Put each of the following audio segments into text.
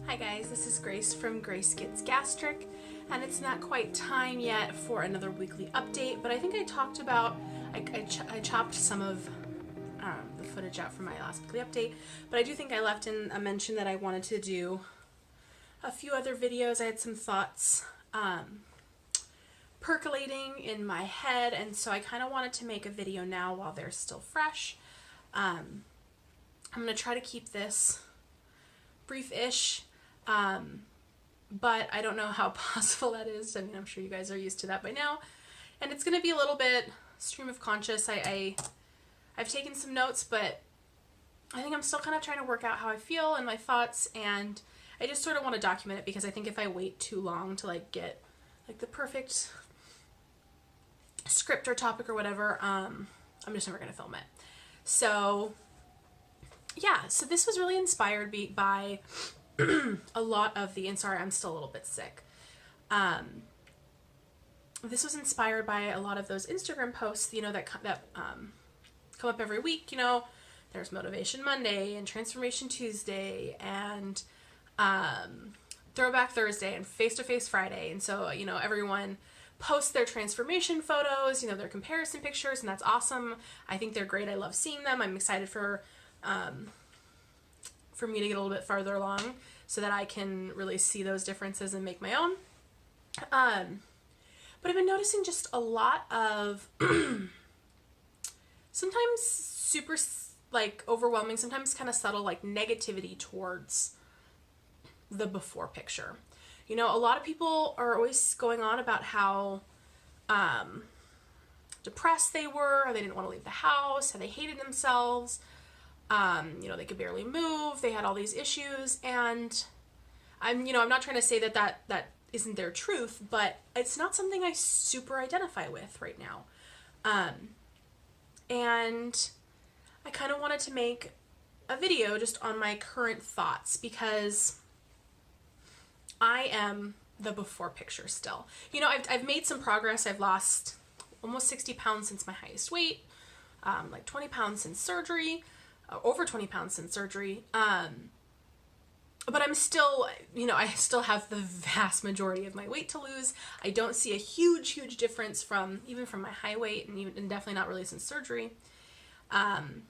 Hi guys, this is Grace from Grace Gets Gastric, and it's not quite time yet for another weekly update, but I think I talked about, I chopped some of the footage out from my last weekly update, but I do think I left in a mention that I wanted to do a few other videos. I had some thoughts percolating in my head, and so I kind of wanted to make a video now while they're still fresh. I'm going to try to keep this brief-ish, but I don't know how possible that is. I mean, I'm sure you guys are used to that by now, and it's going to be a little bit stream of conscious. I've taken some notes, but I think I'm still kind of trying to work out how I feel and my thoughts, and I just sort of want to document it because I think if I wait too long to get the perfect script or topic or whatever, I'm just never going to film it. So yeah, so this was really inspired by a lot of the, and sorry, I'm still a little bit sick. This was inspired by a lot of those Instagram posts, that come up every week. There's Motivation Monday and Transformation Tuesday and Throwback Thursday and Face-to-Face Friday. And so, everyone posts their transformation photos, their comparison pictures, and that's awesome. I think they're great. I love seeing them. I'm excited for me to get a little bit farther along so that I can really see those differences and make my own. But I've been noticing just a lot of sometimes super overwhelming, sometimes kind of subtle negativity towards the before picture. A lot of people are always going on about how depressed they were, or they didn't want to leave the house, how they hated themselves. They could barely move, they had all these issues, and I'm not trying to say that isn't their truth, but it's not something I super identify with right now. And I kind of wanted to make a video just on my current thoughts because I am the before picture still. I've made some progress. I've lost almost 60 pounds since my highest weight, 20 pounds since surgery. Over 20 pounds since surgery, but I'm still, I still have the vast majority of my weight to lose. I don't see a huge difference even from my high weight, and definitely not really since surgery. And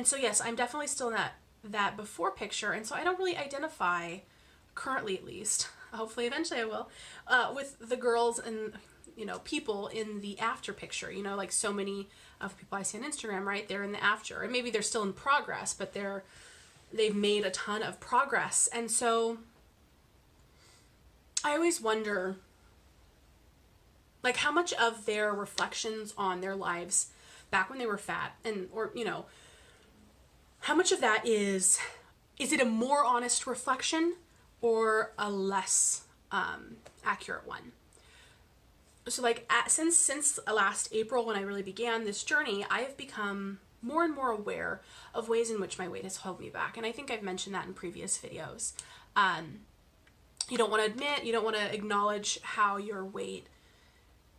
so yes, I'm definitely still in that before picture, and so I don't really identify, currently at least, hopefully eventually I will, with the girls and people in the after picture. So many of people I see on Instagram, right? They're in the after, and maybe they're still in progress, but they've made a ton of progress. And so I always wonder, how much of their reflections on their lives back when they were fat, or how much of that is it a more honest reflection or a less accurate one? So since last April, when I really began this journey, I have become more and more aware of ways in which my weight has held me back. And I think I've mentioned that in previous videos. You don't want to admit, you don't want to acknowledge how your weight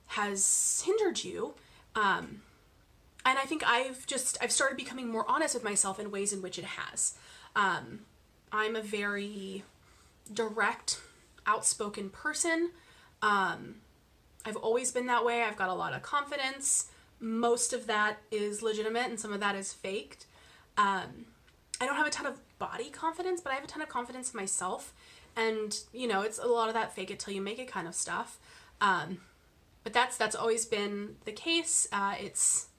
has hindered you. And I think I've started becoming more honest with myself in ways in which it has. I'm a very direct, outspoken person. I've always been that way. I've got a lot of confidence. Most of that is legitimate and some of that is faked. I don't have a ton of body confidence, but I have a ton of confidence in myself. And, it's a lot of that fake it till you make it kind of stuff. But that's always been the case. It's,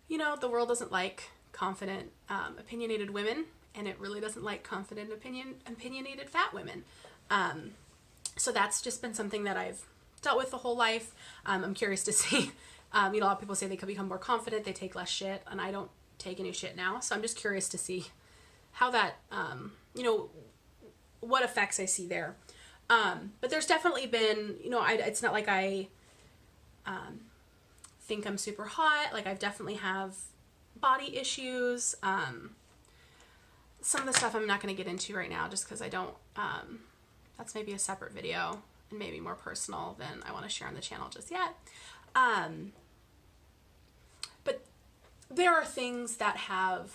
the world doesn't like confident, opinionated women, and it really doesn't like confident, opinionated fat women. So that's just been something that I've dealt with the whole life. I'm curious to see, a lot of people say they could become more confident, they take less shit, and I don't take any shit now. So I'm just curious to see how that, what effects I see there. But there's definitely been, it's not like I think I'm super hot. I've definitely have body issues. Some of the stuff I'm not going to get into right now just because I don't, that's maybe a separate video and maybe more personal than I want to share on the channel just yet. But there are things that have,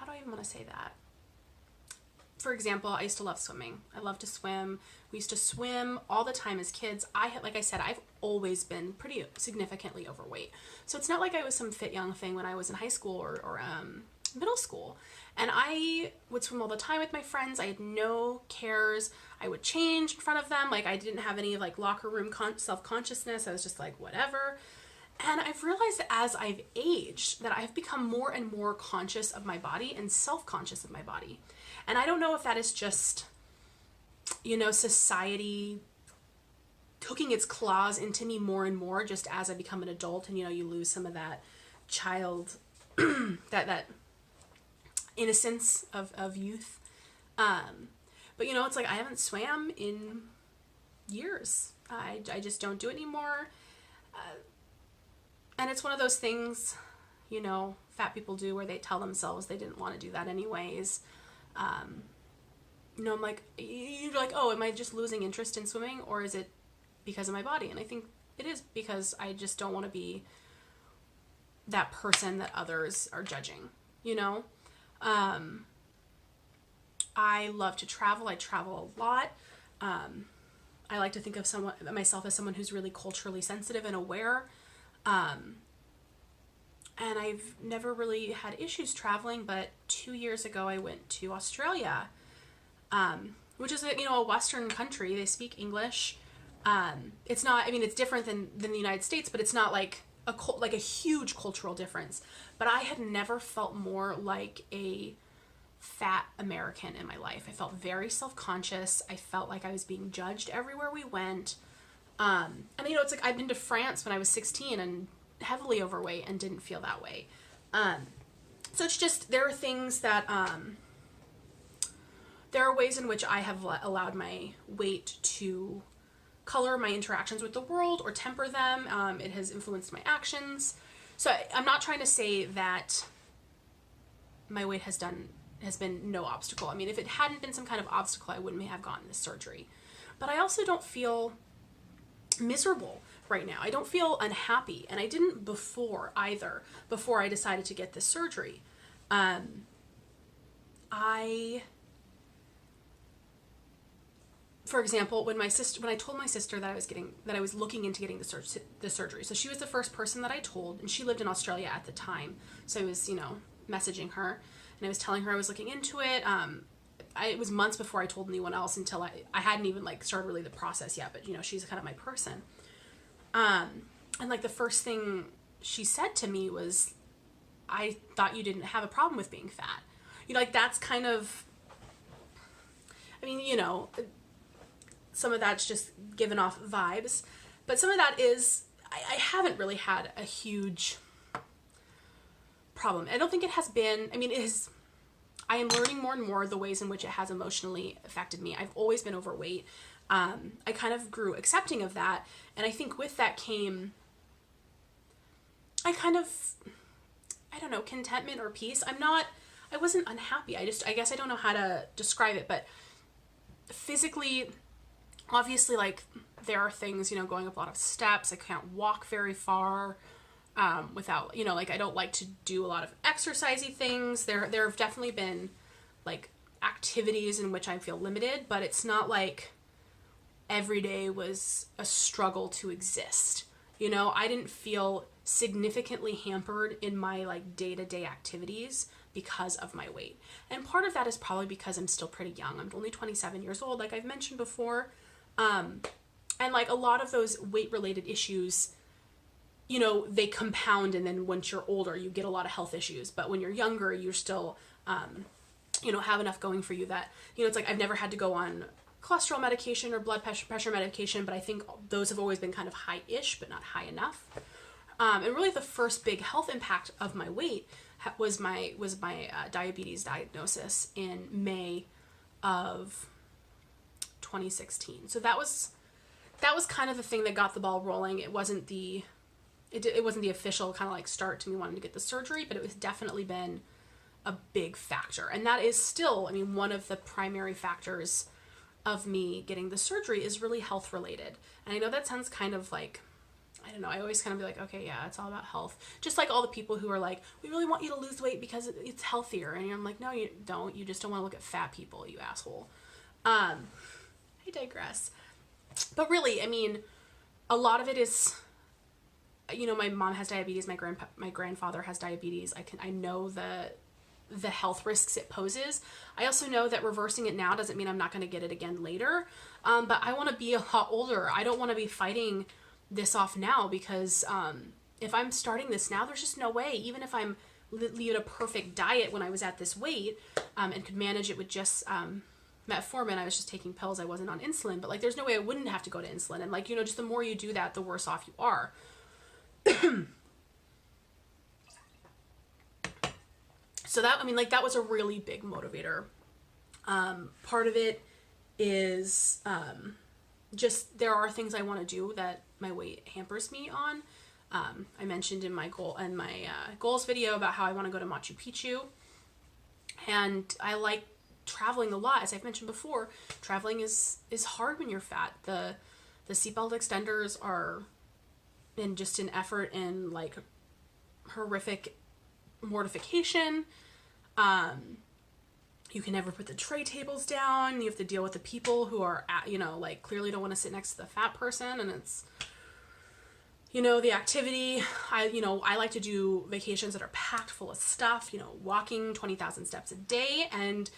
how do I even want to say that? For example, I used to love swimming. I love to swim. We used to swim all the time as kids. Like I said, I've always been pretty significantly overweight. So it's not like I was some fit young thing when I was in high school or middle school. And I would swim all the time with my friends. I had no cares. I would change in front of them. Like, I didn't have any like locker room self-consciousness. I was just like, whatever. And I've realized that as I've aged that I've become more and more conscious of my body and self-conscious of my body. And I don't know if that is just, you know, society hooking its claws into me more and more just as I become an adult, and, you know, you lose some of that child, that innocence of youth. But, you know, it's like I haven't swam in years. I just don't do it anymore. And it's one of those things, you know, fat people do where they tell themselves they didn't want to do that anyways. You know, I'm like, you're like, oh, am I just losing interest in swimming, or is it because of my body? And I think it is because I just don't want to be that person that others are judging, you know? I love to travel. I travel a lot. I like to think of myself as someone who's really culturally sensitive and aware. And I've never really had issues traveling, but 2 years ago I went to Australia, which is a Western country. They speak English. It's not, I mean, it's different than the United States, but it's not like a huge cultural difference. But I had never felt more like a fat American in my life. I felt very self-conscious. I felt like I was being judged everywhere we went. And you know, it's like I'd been to France when I was 16 and heavily overweight and didn't feel that way. So it's just, there are things that, there are ways in which I have allowed my weight to color my interactions with the world or temper them. It has influenced my actions. So I'm not trying to say that my weight has been no obstacle. I mean, if it hadn't been some kind of obstacle, I wouldn't have gotten this surgery. But I also don't feel miserable right now. I don't feel unhappy, and I didn't before either, before I decided to get this surgery. For example, when I told my sister that I was looking into getting the surgery. So she was the first person that I told, and she lived in Australia at the time. So I was, you know, messaging her, and I was telling her I was looking into it. It was months before I told anyone else, until I hadn't even like started really the process yet, but you know, she's kind of my person. And like the first thing she said to me was, I thought you didn't have a problem with being fat. You know, like that's kind of, I mean, you know, some of that's just given off vibes, but some of that is, I haven't really had a huge problem. I don't think it has been, I mean, I am learning more and more the ways in which it has emotionally affected me. I've always been overweight. I kind of grew accepting of that. And I think with that came, I don't know, contentment or peace. I wasn't unhappy. I guess I don't know how to describe it, but physically, obviously, like, there are things, you know, going up a lot of steps. I can't walk very far without, you know, like, I don't like to do a lot of exercisey things. There have definitely been, like, activities in which I feel limited, but it's not like every day was a struggle to exist. You know, I didn't feel significantly hampered in my, like, day-to-day activities because of my weight. And part of that is probably because I'm still pretty young. I'm only 27 years old, like I've mentioned before. And like a lot of those weight-related issues, you know, they compound, and then once you're older, you get a lot of health issues. But when you're younger, you're still, you know, have enough going for you that, you know, it's like I've never had to go on cholesterol medication or blood pressure medication, but I think those have always been kind of high-ish, but not high enough. And really the first big health impact of my weight was my diabetes diagnosis in May of 2016. So that was kind of the thing that got the ball rolling. It wasn't the official kind of like start to me wanting to get the surgery, but it was definitely been a big factor. And that is still, I mean, one of the primary factors of me getting the surgery is really health related. And I know that sounds kind of like I don't know, I always kind of be like, okay, yeah, it's all about health. Just like all the people who are like, we really want you to lose weight because it's healthier. And I'm like, no, you don't. You just don't want to look at fat people, you asshole. I digress. But really, I mean, a lot of it is, you know, my mom has diabetes, my grandfather has diabetes. I know the health risks it poses. I also know that reversing it now doesn't mean I'm not going to get it again later. But I want to be a lot older. I don't want to be fighting this off now, because if I'm starting this now, there's just no way. Even if I'm lead a perfect diet when I was at this weight and could manage it with just metformin, I was just taking pills, I wasn't on insulin, but like there's no way I wouldn't have to go to insulin. And like, you know, just the more you do that, the worse off you are. So that, I mean, like that was a really big motivator. Part of it is just there are things I want to do that my weight hampers me on. I mentioned in my goals video about how I want to go to Machu Picchu, and I like traveling a lot. As I've mentioned before, traveling is hard when you're fat. The seatbelt extenders are in just an effort in like horrific mortification. You can never put the tray tables down. You have to deal with the people who are you know, like clearly don't want to sit next to the fat person, and it's, you know, the activity. I like to do vacations that are packed full of stuff, you know, walking 20,000 steps a day. And,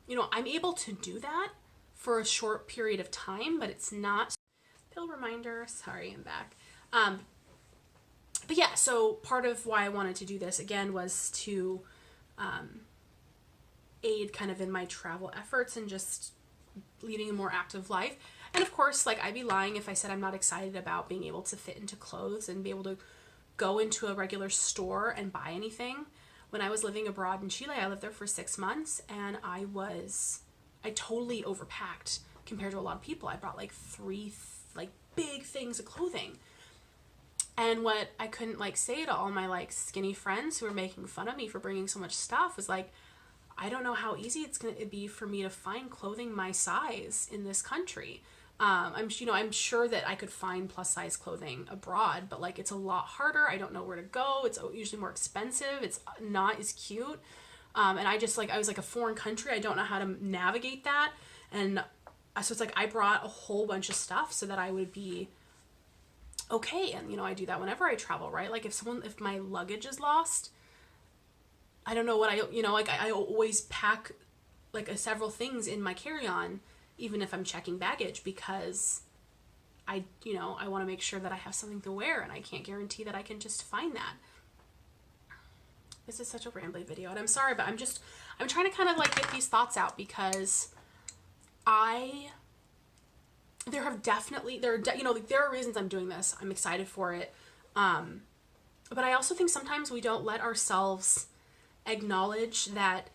you know, I'm able to do that for a short period of time, but it's not pill reminder. Sorry, I'm back. But yeah, so part of why I wanted to do this again was to, aid kind of in my travel efforts and just leading a more active life. And of course, like I'd be lying if I said I'm not excited about being able to fit into clothes and be able to go into a regular store and buy anything. When I was living abroad in Chile, I lived there for 6 months, and I totally overpacked compared to a lot of people. I brought like 3 like big things of clothing. And what I couldn't like say to all my like skinny friends who were making fun of me for bringing so much stuff was like, I don't know how easy it's going to be for me to find clothing my size in this country. I'm sure that I could find plus size clothing abroad, but like it's a lot harder. I don't know where to go. It's usually more expensive. It's not as cute. And I was like a foreign country. I don't know how to navigate that. And so it's like I brought a whole bunch of stuff so that I would be okay. And, you know, I do that whenever I travel, right? Like if my luggage is lost, I don't know what I always pack like several things in my carry-on, even if I'm checking baggage, because I want to make sure that I have something to wear, and I can't guarantee that I can just find that. This is such a rambly video, and I'm sorry, but I'm trying to kind of like get these thoughts out, because there are reasons I'm doing this. I'm excited for it. But I also think sometimes we don't let ourselves acknowledge that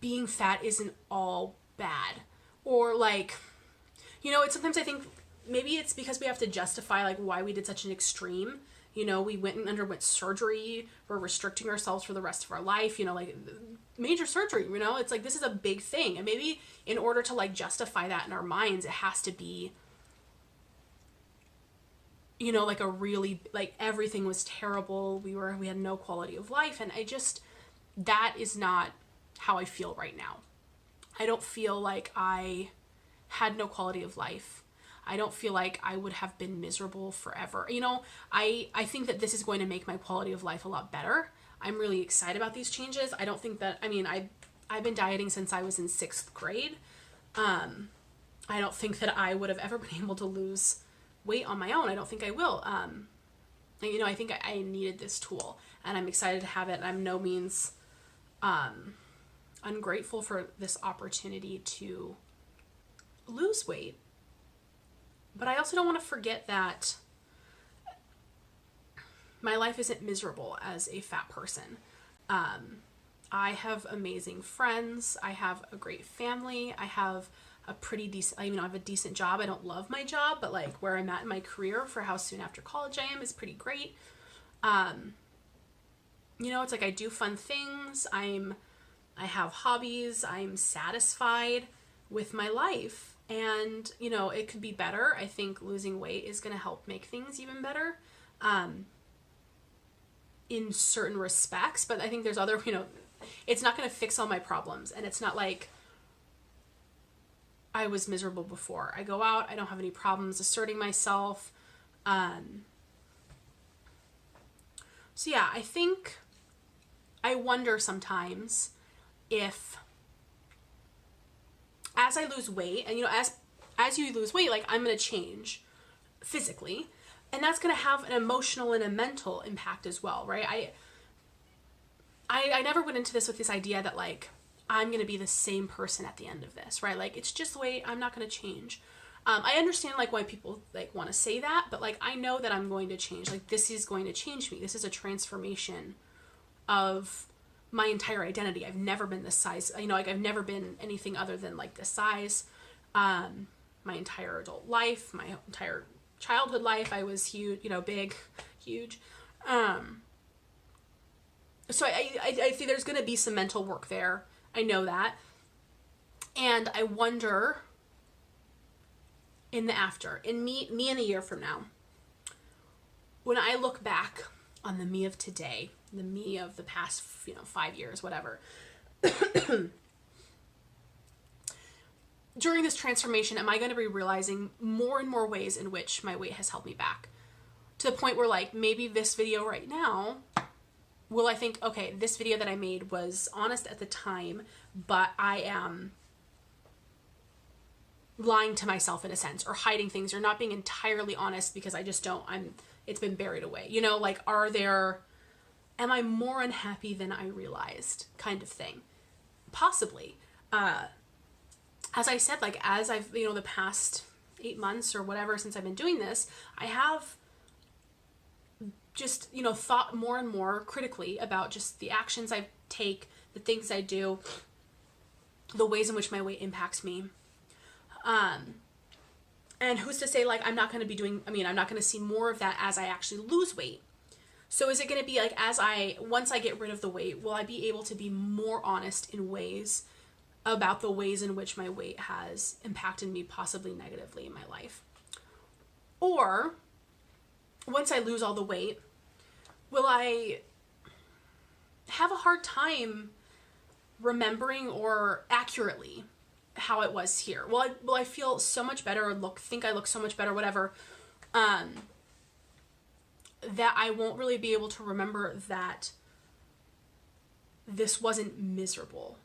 being fat isn't all bad. Or like, you know, sometimes I think maybe it's because we have to justify like why we did such an extreme. You know, we went and underwent surgery. We're restricting ourselves for the rest of our life, you know, like major surgery, you know, it's like, this is a big thing. And maybe in order to like justify that in our minds, it has to be, you know, like a really, like everything was terrible. We had no quality of life. And that is not how I feel right now. I don't feel like I had no quality of life. I don't feel like I would have been miserable forever. You know, I think that this is going to make my quality of life a lot better. I'm really excited about these changes. I don't think that, I mean, I've been dieting since I was in 6th grade. I don't think that I would have ever been able to lose weight on my own. I don't think I will. And, you know, I think I needed this tool, and I'm excited to have it. I'm no means ungrateful for this opportunity to lose weight. But I also don't want to forget that my life isn't miserable as a fat person. I have amazing friends. I have a great family. I have a pretty decent, I have a decent job. I don't love my job, but like where I'm at in my career for how soon after college I am is pretty great. You know, it's like I do fun things. I have hobbies. I'm satisfied with my life. and, you know, it could be better. I think losing weight is going to help make things even better, in certain respects. But I think there's other, you know, it's not going to fix all my problems. And it's not like I was miserable before. I go out, I don't have any problems asserting myself. So yeah, I think, I wonder sometimes if, as I lose weight, and, you know, as you lose weight, like, I'm going to change physically, and that's going to have an emotional and a mental impact as well, right? I never went into this with this idea that, like, I'm going to be the same person at the end of this, right? Like, it's just weight, I'm not going to change. I understand, like, why people, like, want to say that, but, like, I know that I'm going to change. Like, this is going to change me. This is a transformation of my entire identity. I've never been this size, you know, like, I've never been anything other than, like, this size. My entire adult life, my entire childhood life, I was huge, you know, big, huge. So I think there's going to be some mental work there. I know that. And I wonder, in the after, in me in a year from now, when I look back on the me of today, the me of the past, you know, 5 years, whatever, during this transformation, am I going to be realizing more and more ways in which my weight has held me back? To the point where, like, maybe this video right now, will I think, okay, this video that I made was honest at the time, but I am lying to myself in a sense, or hiding things, or not being entirely honest because I just don't, it's been buried away. You know, like, am I more unhappy than I realized, kind of thing? Possibly. As I said, like, as I've, you know, the past 8 months or whatever since I've been doing this, I have just, you know, thought more and more critically about just the actions I take, the things I do, the ways in which my weight impacts me. And who's to say, like, I'm not going to see more of that as I actually lose weight. So is it going to be like, once I get rid of the weight, will I be able to be more honest in ways about the ways in which my weight has impacted me possibly negatively in my life? Or once I lose all the weight, will I have a hard time remembering or accurately how it was here? Will I feel so much better, or think I look so much better, whatever, that I won't really be able to remember that this wasn't miserable?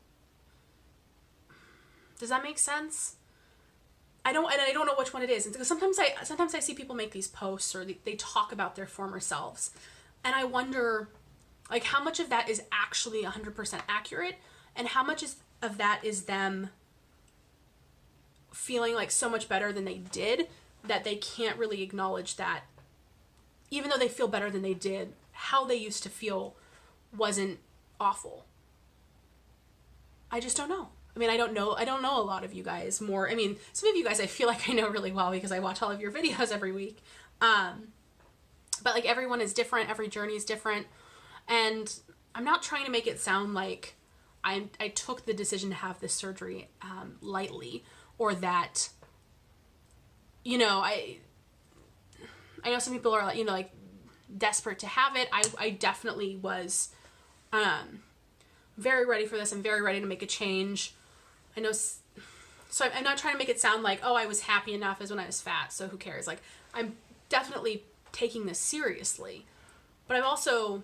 Does that make sense? I don't know which one it is. Because sometimes I see people make these posts, or they talk about their former selves, and I wonder, like, how much of that is actually 100% accurate, and how much of that is them feeling like so much better than they did that they can't really acknowledge that even though they feel better than they did, how they used to feel wasn't awful. I just don't know. I mean, I don't know a lot of you guys more. I mean, some of you guys I feel like I know really well because I watch all of your videos every week. But, like, everyone is different. Every journey is different. And I'm not trying to make it sound like I took the decision to have this surgery lightly, or that, you know, I know some people are, like, you know, like, desperate to have it. I definitely was very ready for this. I'm very ready to make a change. I know, so I'm not trying to make it sound like, oh, I was happy enough as when I was fat, so who cares? Like, I'm definitely taking this seriously, but I'm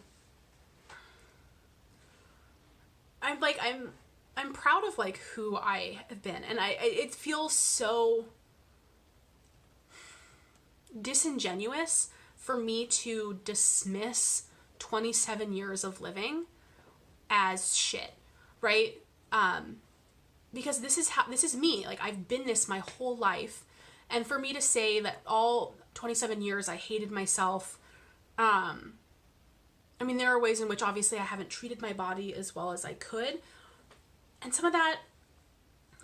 proud of, like, who I have been, and it feels so disingenuous for me to dismiss 27 years of living as shit, right? Because this is me. Like, I've been this my whole life, and for me to say that all 27 years I hated myself, I mean, there are ways in which obviously I haven't treated my body as well as I could, and some of that,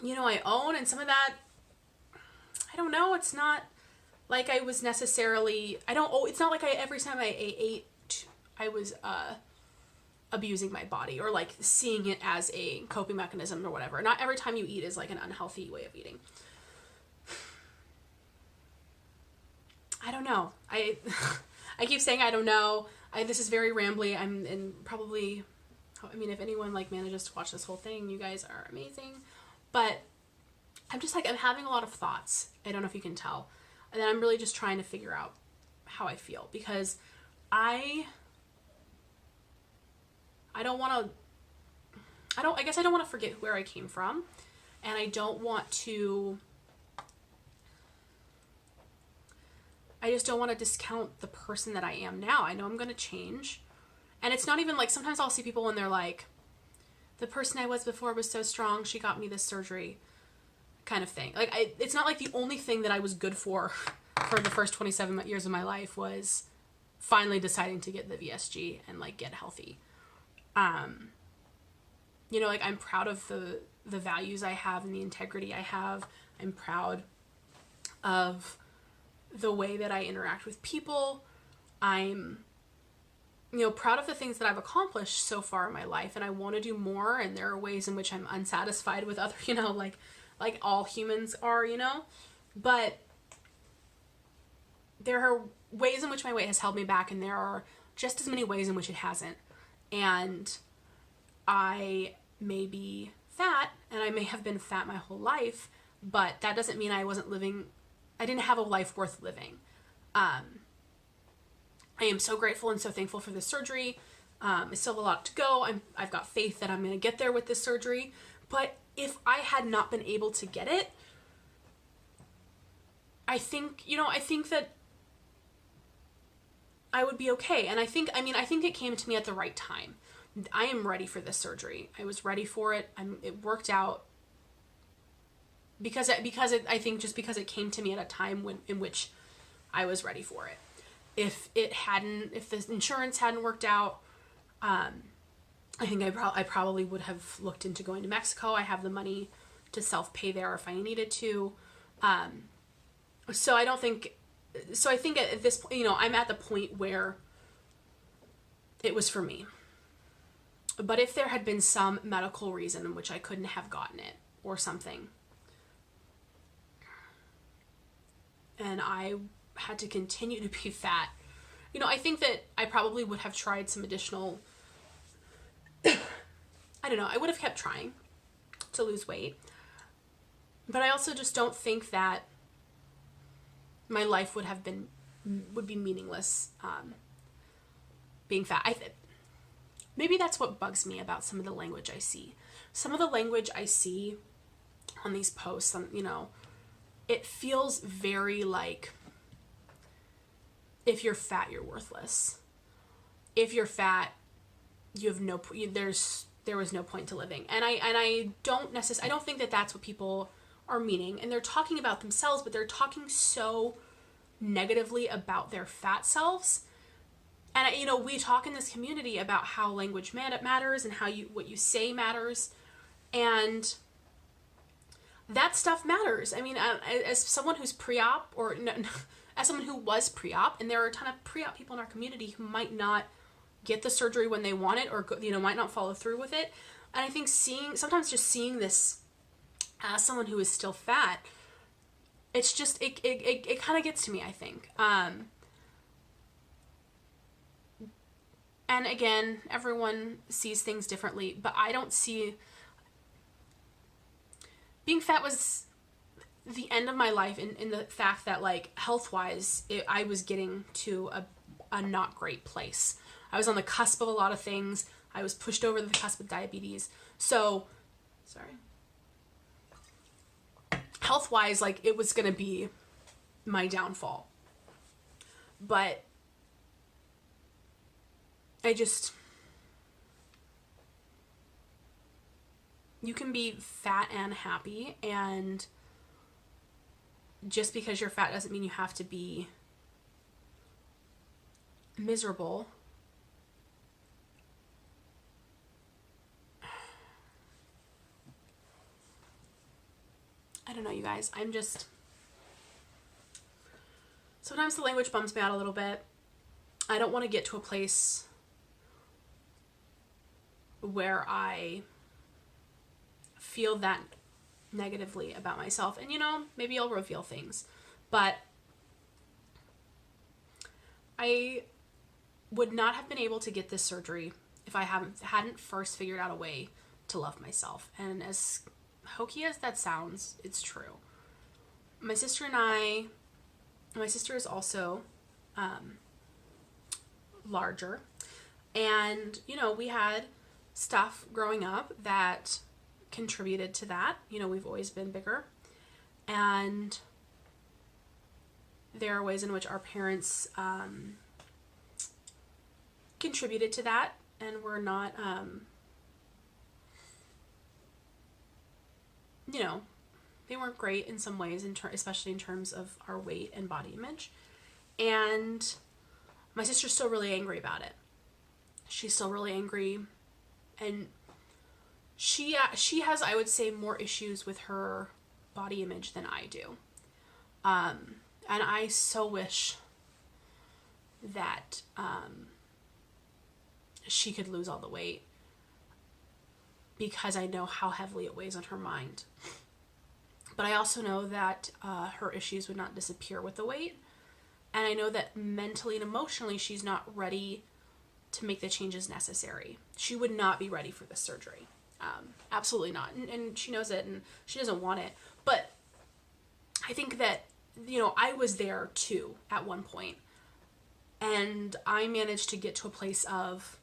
you know, I own, and some of that, I don't know, it's not like I was necessarily, it's not like every time I ate, I was abusing my body, or, like, seeing it as a coping mechanism or whatever. Not every time you eat is, like, an unhealthy way of eating. I don't know. I keep saying I don't know. This is very rambly. If anyone like manages to watch this whole thing, you guys are amazing. But I'm just like, I'm having a lot of thoughts. I don't know if you can tell. And then I'm really just trying to figure out how I feel, because I don't want to, I guess I don't want to forget where I came from, and I don't want to, I just don't want to discount the person that I am now. I know I'm going to change. And it's not even like, sometimes I'll see people when they're like, the person I was before was so strong, she got me this surgery, kind of thing. Like, it's not like the only thing that I was good for the first 27 years of my life was finally deciding to get the VSG and like get healthy. You know, like, I'm proud of the values I have and the integrity I have. I'm proud of the way that I interact with people. I'm, you know, proud of the things that I've accomplished so far in my life, and I want to do more, and there are ways in which I'm unsatisfied with other, you know, like all humans are, you know, but there are ways in which my weight has held me back, and there are just as many ways in which it hasn't. And I may be fat, and I may have been fat my whole life, but that doesn't mean I didn't have a life worth living. I am so grateful and so thankful for this surgery. I still have a lot to go. I've got faith that I'm going to get there with this surgery. But if I had not been able to get it, I think that I would be okay. And I think it came to me at the right time. I am ready for this surgery. I was ready for it. It worked out because it came to me at a time in which I was ready for it. If the insurance hadn't worked out, I think I probably would have looked into going to Mexico. I have the money to self-pay there if I needed to. So I think at this point, you know, I'm at the point where it was for me. But if there had been some medical reason in which I couldn't have gotten it or something, and I had to continue to be fat, you know, I think that I probably would have tried some additional, I don't know, I would have kept trying to lose weight. But I also just don't think that my life would be meaningless being fat. Maybe that's what bugs me about some of the language I see. Some of the language I see on these posts, you know, it feels very like, if you're fat, you're worthless. If you're fat, you have there was no point to living. And I don't think that that's what people are meaning. And they're talking about themselves, but they're talking so negatively about their fat selves. And, you know, we talk in this community about how language matters and how what you say matters. And that stuff matters. I mean, as someone who's pre-op, or no, as someone who was pre-op, and there are a ton of pre-op people in our community who might not get the surgery when they want it, or, you know, might not follow through with it. And I think sometimes just seeing this as someone who is still fat, it's just, it kind of gets to me, I think. And again, everyone sees things differently, but I don't see, being fat was the end of my life in the fact that, like, health-wise, I was getting to a not great place. I was on the cusp of a lot of things. I was pushed over the cusp of diabetes. So, health-wise, like, it was going to be my downfall. But you can be fat and happy, and just because you're fat doesn't mean you have to be miserable. I don't know, you guys. Sometimes the language bums me out a little bit. I don't want to get to a place where I feel that negatively about myself. And, you know, maybe I'll reveal things. But I would not have been able to get this surgery if I hadn't first figured out a way to love myself. And as hokey as that sounds, it's true. My sister is also larger, and we had stuff growing up that contributed to that. We've always been bigger, and there are ways in which our parents contributed to that, and we're not they weren't great in some ways, especially in terms of our weight and body image. And my sister's still really angry about it. She's still really angry, and she has, I would say, more issues with her body image than I do. And I so wish that she could lose all the weight, because I know how heavily it weighs on her mind. But I also know that her issues would not disappear with the weight. And I know that mentally and emotionally she's not ready to make the changes necessary. She would not be ready for this surgery. Absolutely not. And she knows it, and she doesn't want it. But I think that, I was there too at one point. And I managed to get to a place of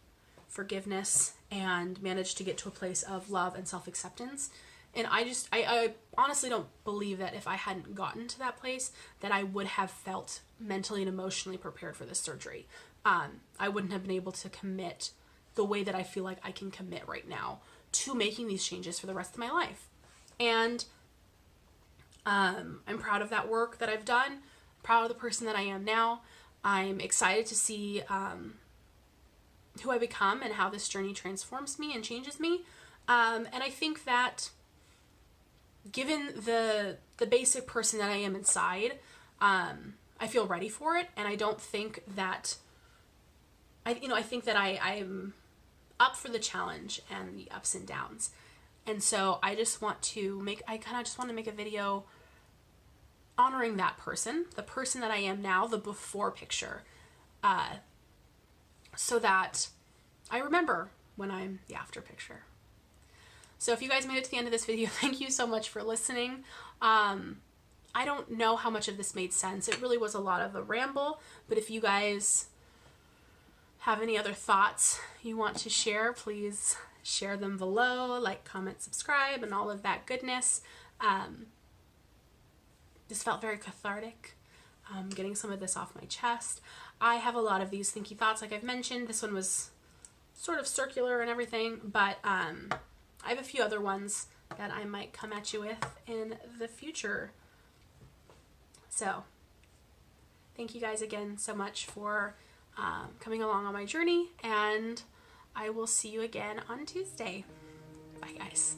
forgiveness and managed to get to a place of love and self-acceptance. And I honestly don't believe that if I hadn't gotten to that place, that I would have felt mentally and emotionally prepared for this surgery. I wouldn't have been able to commit the way that I feel like I can commit right now to making these changes for the rest of my life. And I'm proud of that work that I've done, proud of the person that I am now. I'm excited to see who I become and how this journey transforms me and changes me. And I think that given the basic person that I am inside, I feel ready for it. And I don't think that, I think that I'm up for the challenge and the ups and downs. And so I just want to make a video honoring that person, the person that I am now, the before picture, so that I remember when I'm the after picture. So if you guys made it to the end of this video, thank you so much for listening. I don't know how much of this made sense. It really was a lot of a ramble, but if you guys have any other thoughts you want to share, please share them below, like, comment, subscribe, and all of that goodness. This felt very cathartic, getting some of this off my chest. I have a lot of these thinky thoughts, like I've mentioned. This one was sort of circular and everything, but I have a few other ones that I might come at you with in the future. So, thank you guys again so much for coming along on my journey, and I will see you again on Tuesday. Bye, guys.